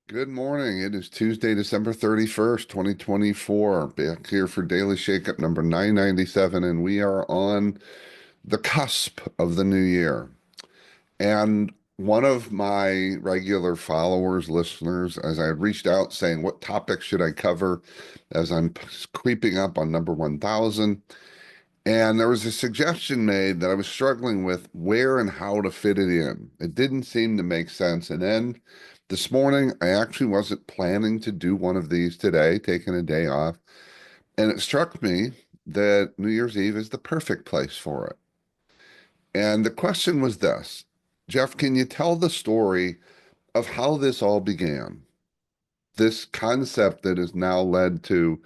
Good morning. It is Tuesday, December 31st, 2024. Back here for Daily Shakeup number 997, and we are on the cusp of the new year. And one of my regular followers, listeners, as I had reached out saying, what topics should I cover as I'm creeping up on number 1000? And there was a suggestion made that I was struggling with where and how to fit it in. It didn't seem to make sense. And then this morning, I actually wasn't planning to do one of these today, taking a day off. And it struck me that New Year's Eve is the perfect place for it. And the question was this: Jeff, can you tell the story of how this all began? This concept that has now led to,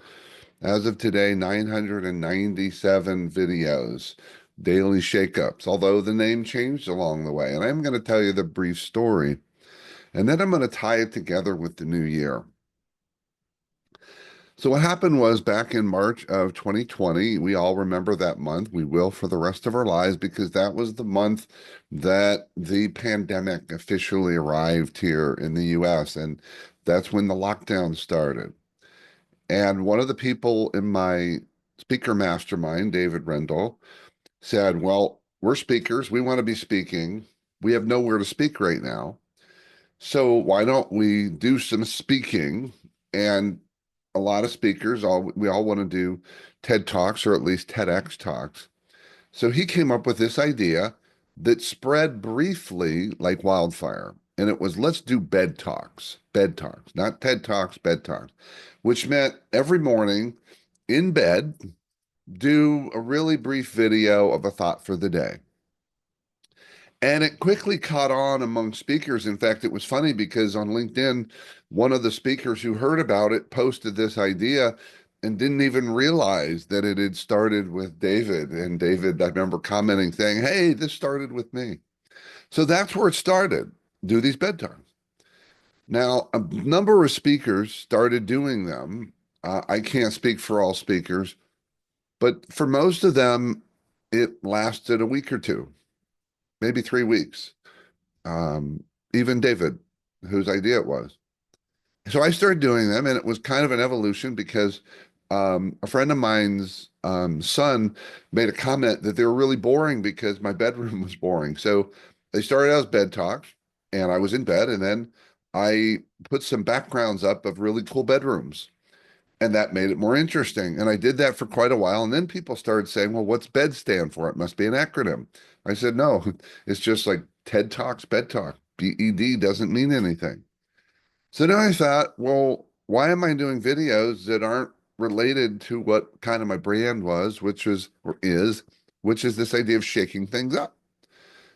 as of today, 997 videos, daily shakeups, although the name changed along the way. And I'm going to tell you the brief story, and then I'm going to tie it together with the new year. So what happened was back in March of 2020, we all remember that month. We will for the rest of our lives because that was the month that the pandemic officially arrived here in the US. And that's when the lockdown started. And one of the people in my speaker mastermind, David Rendell, said, well, we're speakers. We want to be speaking. We have nowhere to speak right now. So why don't we do some speaking? And a lot of speakers, we all want to do TED Talks or at least TEDx Talks. So he came up with this idea that spread briefly like wildfire. And it was, let's do bed talks, not TED Talks, bed talks, which meant every morning in bed, do a really brief video of a thought for the day. And it quickly caught on among speakers. In fact, it was funny because on LinkedIn, one of the speakers who heard about it posted this idea and didn't even realize that it had started with David. And David, I remember commenting saying, hey, this started with me. So that's where it started. Do these bedtimes. Now, a number of speakers started doing them. I can't speak for all speakers, but for most of them, it lasted a week or two, maybe 3 weeks. Even David, whose idea it was. So I started doing them, and it was kind of an evolution because a friend of mine's son made a comment that they were really boring because my bedroom was boring. So they started out as bed talks, and I was in bed, and then I put some backgrounds up of really cool bedrooms, and that made it more interesting. And I did that for quite a while, and then people started saying, "Well, what's BED stand for? It must be an acronym." I said, "No, it's just like TED Talks, Bed Talk. BED doesn't mean anything." So then I thought, well, why am I doing videos that aren't related to what kind of my brand was, which was or is, which is this idea of shaking things up.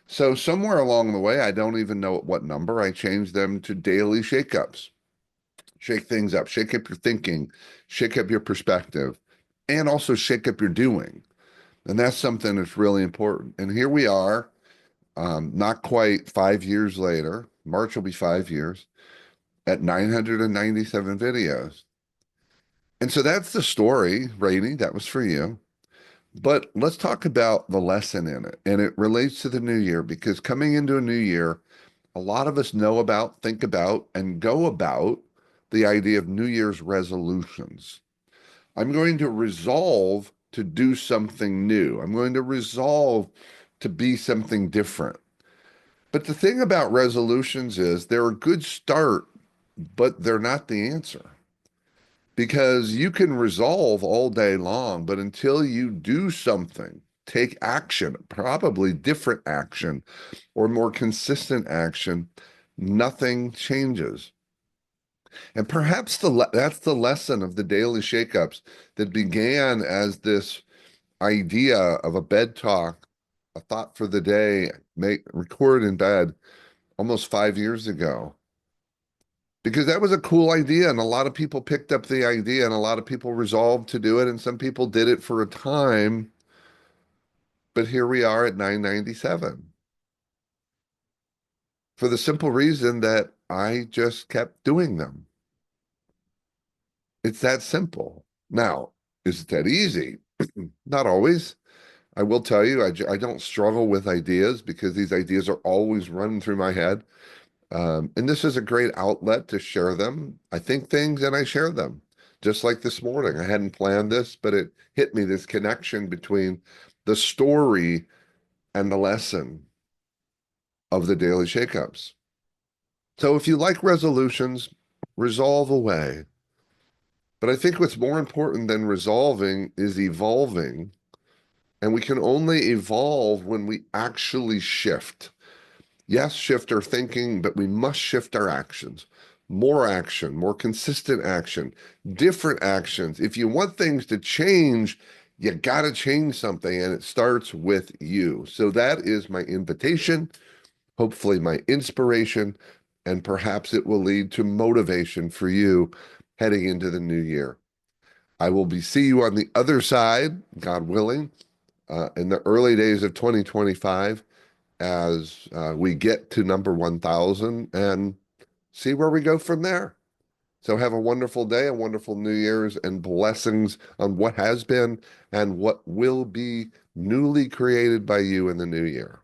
So somewhere along the way, I don't even know at what number, I changed them to daily shakeups. Shake things up, shake up your thinking, shake up your perspective, and also shake up your doing. And that's something that's really important. And here we are, not quite 5 years later. March will be 5 years at 997 videos. And so that's the story, Rainey. That was for you. But let's talk about the lesson in it. And it relates to the new year because coming into a new year, a lot of us know about, think about, and go about the idea of New Year's resolutions. I'm going to resolve to do something new. I'm going to resolve to be something different. But the thing about resolutions is they're a good start, but they're not the answer. Because you can resolve all day long, but until you do something, take action, probably different action or more consistent action, nothing changes. And perhaps that's the lesson of the daily shakeups that began as this idea of a bed talk, a thought for the day, record in bed almost 5 years ago. Because that was a cool idea, and a lot of people picked up the idea, and a lot of people resolved to do it, and some people did it for a time. But here we are at 997 for the simple reason that I just kept doing them. It's that simple. Now, is it that easy? Not always. I will tell you, I don't struggle with ideas because these ideas are always running through my head. And this is a great outlet to share them. I think things and I share them. Just like this morning, I hadn't planned this, but it hit me, this connection between the story and the lesson of the daily shakeups. So if you like resolutions, resolve away. But I think what's more important than resolving is evolving. And we can only evolve when we actually shift. Yes, shift our thinking, but we must shift our actions. More action, more consistent action, different actions. If you want things to change, you got to change something, and it starts with you. So that is my invitation, hopefully my inspiration, and perhaps it will lead to motivation for you heading into the new year. I will see you on the other side, God willing, in the early days of 2025 as we get to number 1000 and see where we go from there. So have a wonderful day, a wonderful New Year's, and blessings on what has been and what will be newly created by you in the new year.